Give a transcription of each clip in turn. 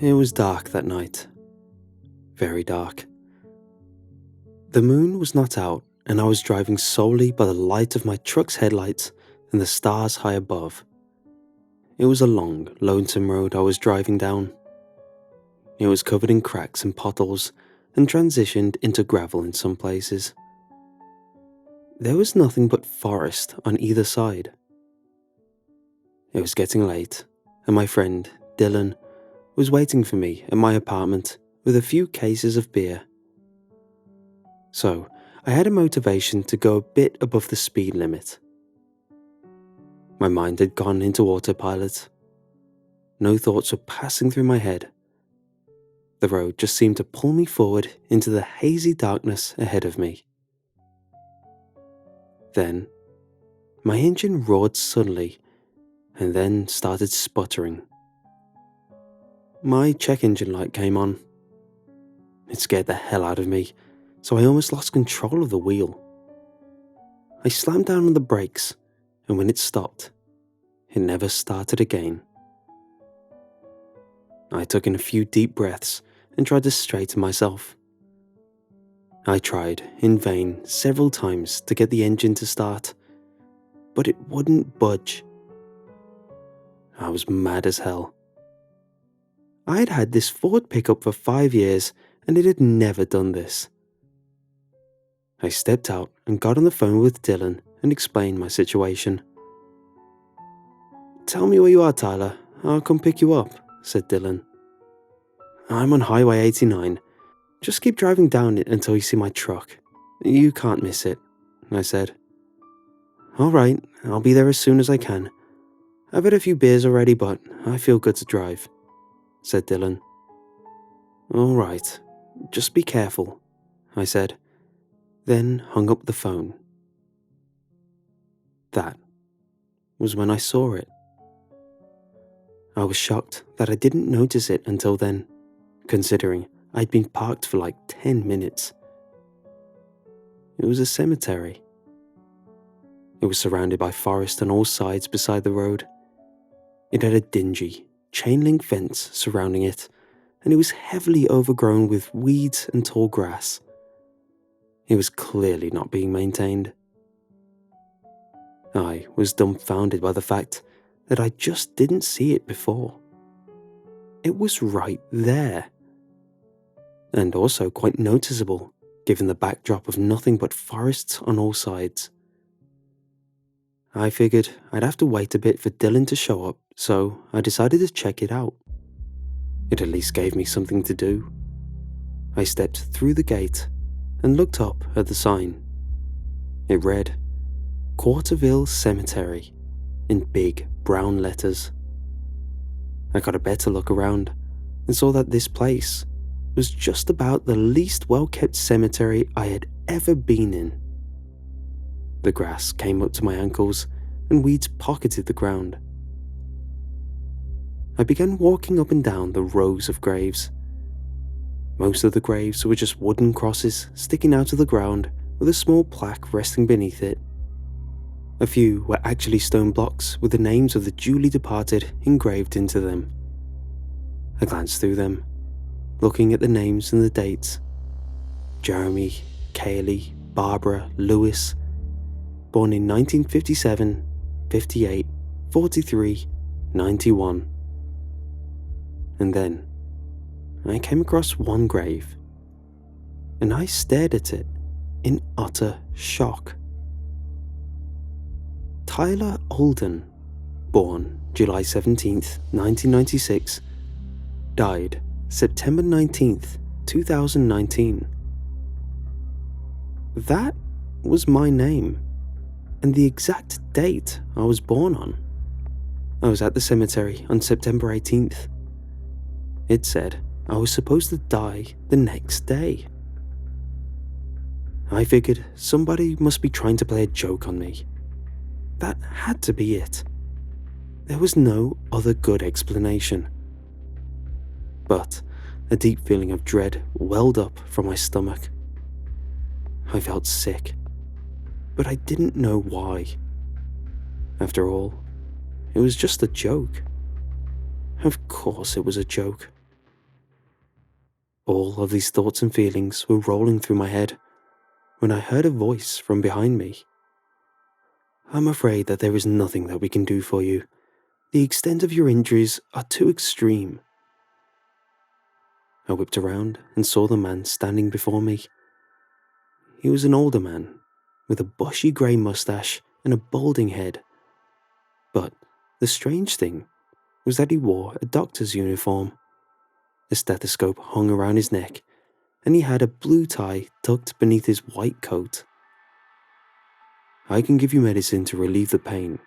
It was dark that night. Very dark. The moon was not out, and I was driving solely by the light of my truck's headlights and the stars high above. It was a long, lonesome road I was driving down. It was covered in cracks and potholes and transitioned into gravel in some places. There was nothing but forest on either side. It was getting late, and my friend, Dylan, was waiting for me at my apartment with a few cases of beer. So, I had a motivation to go a bit above the speed limit. My mind had gone into autopilot. No thoughts were passing through my head. The road just seemed to pull me forward into the hazy darkness ahead of me. Then, my engine roared suddenly and then started sputtering. My check engine light came on. It scared the hell out of me, so I almost lost control of the wheel. I slammed down on the brakes, and when it stopped, it never started again. I took in a few deep breaths and tried to straighten myself. I tried, in vain, several times to get the engine to start, but it wouldn't budge. I was mad as hell. I had had this Ford pickup for 5 years, and it had never done this. I stepped out and got on the phone with Dylan and explained my situation. "Tell me where you are, Tyler. I'll come pick you up," said Dylan. "I'm on Highway 89. Just keep driving down it until you see my truck. You can't miss it," I said. "All right, I'll be there as soon as I can. I've had a few beers already, but I feel good to drive," said Dylan. "All right, just be careful," I said, then hung up the phone. That was when I saw it. I was shocked that I didn't notice it until then, considering I'd been parked for like 10 minutes. It was a cemetery. It was surrounded by forest on all sides beside the road. It had a dingy, chain-link fence surrounding it, and it was heavily overgrown with weeds and tall grass. It was clearly not being maintained. I was dumbfounded by the fact that I just didn't see it before. It was right there. And also quite noticeable, given the backdrop of nothing but forests on all sides. I figured I'd have to wait a bit for Dylan to show up, so I decided to check it out. It at least gave me something to do. I stepped through the gate and looked up at the sign. It read, "Quarterville Cemetery," in big brown letters. I got a better look around and saw that this place was just about the least well-kept cemetery I had ever been in. The grass came up to my ankles and weeds pocketed the ground. I began walking up and down the rows of graves. Most of the graves were just wooden crosses sticking out of the ground with a small plaque resting beneath it. A few were actually stone blocks with the names of the duly departed engraved into them. I glanced through them, looking at the names and the dates. Jeremy, Kaylee, Barbara, Lewis, born in 1957, 58, 43, 91. And then I came across one grave, and I stared at it in utter shock. Tyler Alden, born July 17th, 1996, died September 19th, 2019. That was my name, and the exact date I was born on. I was at the cemetery on September 18th. It said I was supposed to die the next day. I figured somebody must be trying to play a joke on me. That had to be it. There was no other good explanation. But a deep feeling of dread welled up from my stomach. I felt sick, but I didn't know why. After all, it was just a joke. Of course it was a joke. All of these thoughts and feelings were rolling through my head when I heard a voice from behind me. "I'm afraid that there is nothing that we can do for you. The extent of your injuries are too extreme." I whipped around and saw the man standing before me. He was an older man, with a bushy grey mustache and a balding head. But the strange thing was that he wore a doctor's uniform. A stethoscope hung around his neck, and he had a blue tie tucked beneath his white coat. "I can give you medicine to relieve the pain,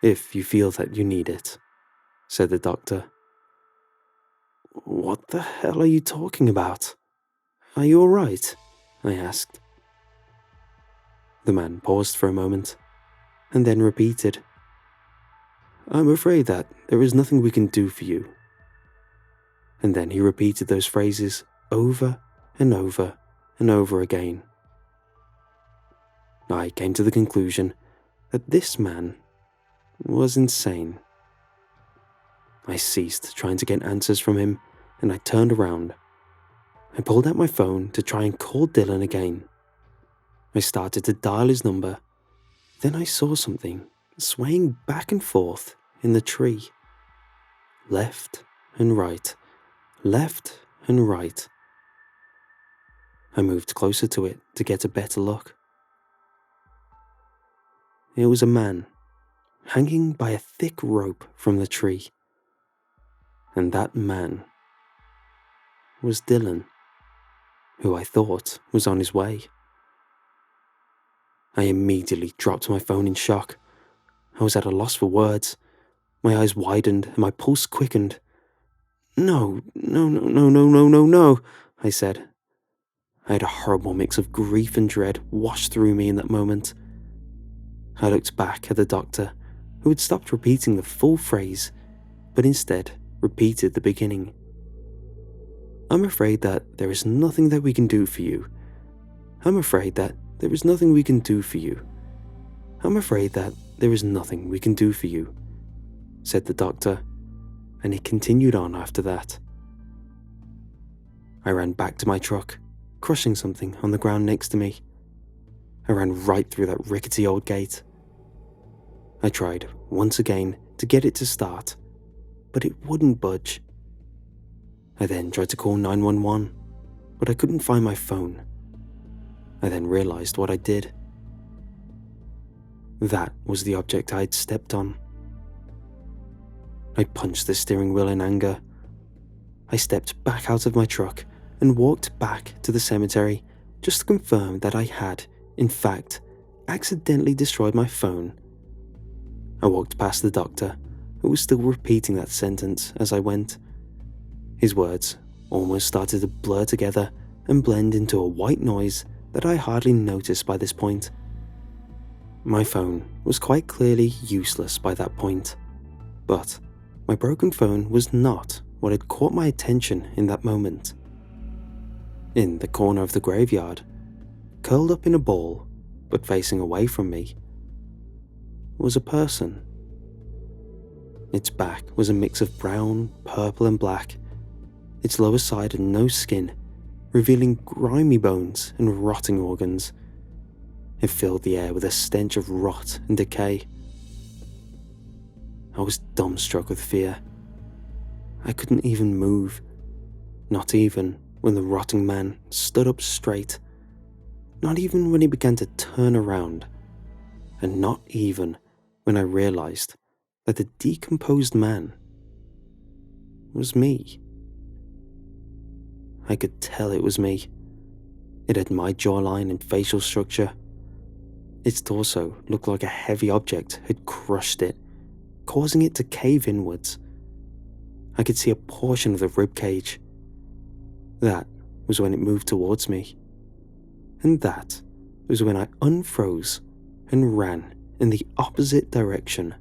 if you feel that you need it," said the doctor. "What the hell are you talking about? Are you alright?" I asked. The man paused for a moment, and then repeated, "I'm afraid that there is nothing we can do for you." And then he repeated those phrases over and over and over again. I came to the conclusion that this man was insane. I ceased trying to get answers from him, and I turned around. I pulled out my phone to try and call Dylan again. I started to dial his number. Then I saw something swaying back and forth in the tree. Left and right, left and right. I moved closer to it to get a better look. It was a man, hanging by a thick rope from the tree. And that man was Dylan, who I thought was on his way. I immediately dropped my phone in shock. I was at a loss for words. My eyes widened and my pulse quickened. No, I said. I had a horrible mix of grief and dread wash through me in that moment. I looked back at the doctor, who had stopped repeating the full phrase, but instead repeated the beginning. "I'm afraid that there is nothing that we can do for you. I'm afraid that there is nothing we can do for you. I'm afraid that there is nothing we can do for you," said the doctor, and he continued on after that. I ran back to my truck, crushing something on the ground next to me. I ran right through that rickety old gate. I tried once again to get it to start, but it wouldn't budge. I then tried to call 911, but I couldn't find my phone. I then realized what I did. That was the object I had stepped on. I punched the steering wheel in anger. I stepped back out of my truck and walked back to the cemetery just to confirm that I had, in fact, accidentally destroyed my phone. I walked past the doctor, who was still repeating that sentence as I went. His words almost started to blur together and blend into a white noise that I hardly noticed by this point. My phone was quite clearly useless by that point, but my broken phone was not what had caught my attention in that moment. In the corner of the graveyard, curled up in a ball, but facing away from me, was a person. Its back was a mix of brown, purple and black. Its lower side had no skin, revealing grimy bones and rotting organs. It filled the air with a stench of rot and decay. I was dumbstruck with fear. I couldn't even move, not even when the rotting man stood up straight, not even when he began to turn around, and not even when I realized that the decomposed man was me. I could tell it was me. It had my jawline and facial structure. Its torso looked like a heavy object had crushed it, causing it to cave inwards. I could see a portion of the rib cage. That was when it moved towards me. And that was when I unfroze and ran in the opposite direction.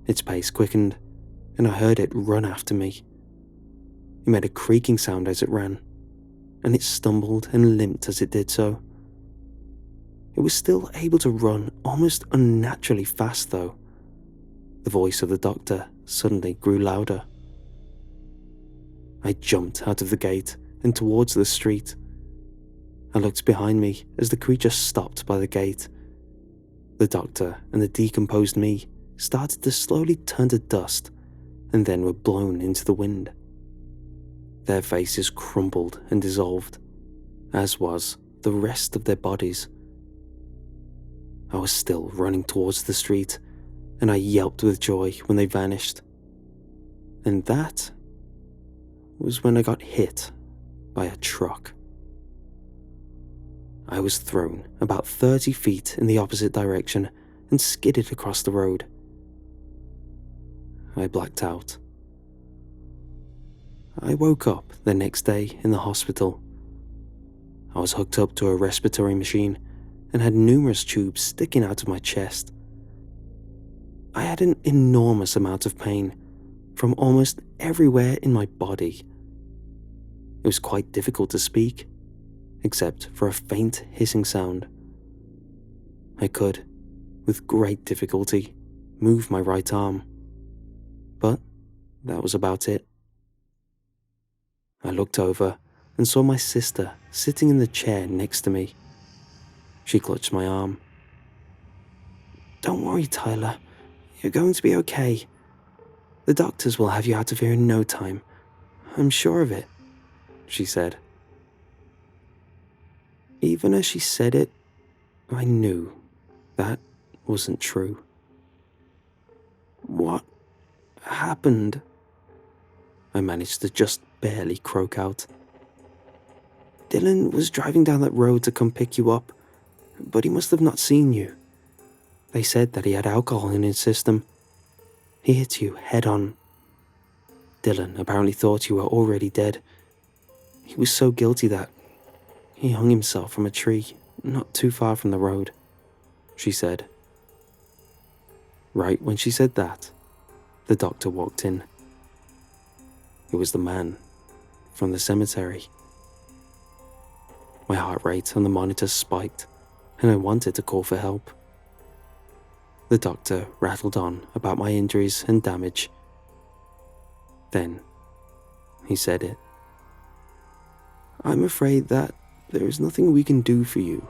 Its pace quickened, and I heard it run after me. It made a creaking sound as it ran, and it stumbled and limped as it did so. It was still able to run almost unnaturally fast though. The voice of the doctor suddenly grew louder. I jumped out of the gate and towards the street. I looked behind me as the creature stopped by the gate. The doctor and the decomposed me started to slowly turn to dust and then were blown into the wind. Their faces crumbled and dissolved, as was the rest of their bodies. I was still running towards the street, and I yelped with joy when they vanished. And that was when I got hit by a truck. I was thrown about 30 feet in the opposite direction and skidded across the road. I blacked out. I woke up the next day in the hospital. I was hooked up to a respiratory machine and had numerous tubes sticking out of my chest. I had an enormous amount of pain from almost everywhere in my body. It was quite difficult to speak, except for a faint hissing sound. I could, with great difficulty, move my right arm, but that was about it. I looked over and saw my sister sitting in the chair next to me. She clutched my arm. "Don't worry, Tyler. You're going to be okay. The doctors will have you out of here in no time. I'm sure of it," she said. Even as she said it, I knew that wasn't true. "What happened?" I managed to just barely croak out. "Dylan was driving down that road to come pick you up, but he must have not seen you. They said that he had alcohol in his system. He hit you head on. Dylan apparently thought you were already dead. He was so guilty that he hung himself from a tree not too far from the road," she said. Right when she said that, the doctor walked in. It was the man from the cemetery. My heart rate on the monitor spiked, and I wanted to call for help. The doctor rattled on about my injuries and damage. Then, he said it. "I'm afraid that there is nothing we can do for you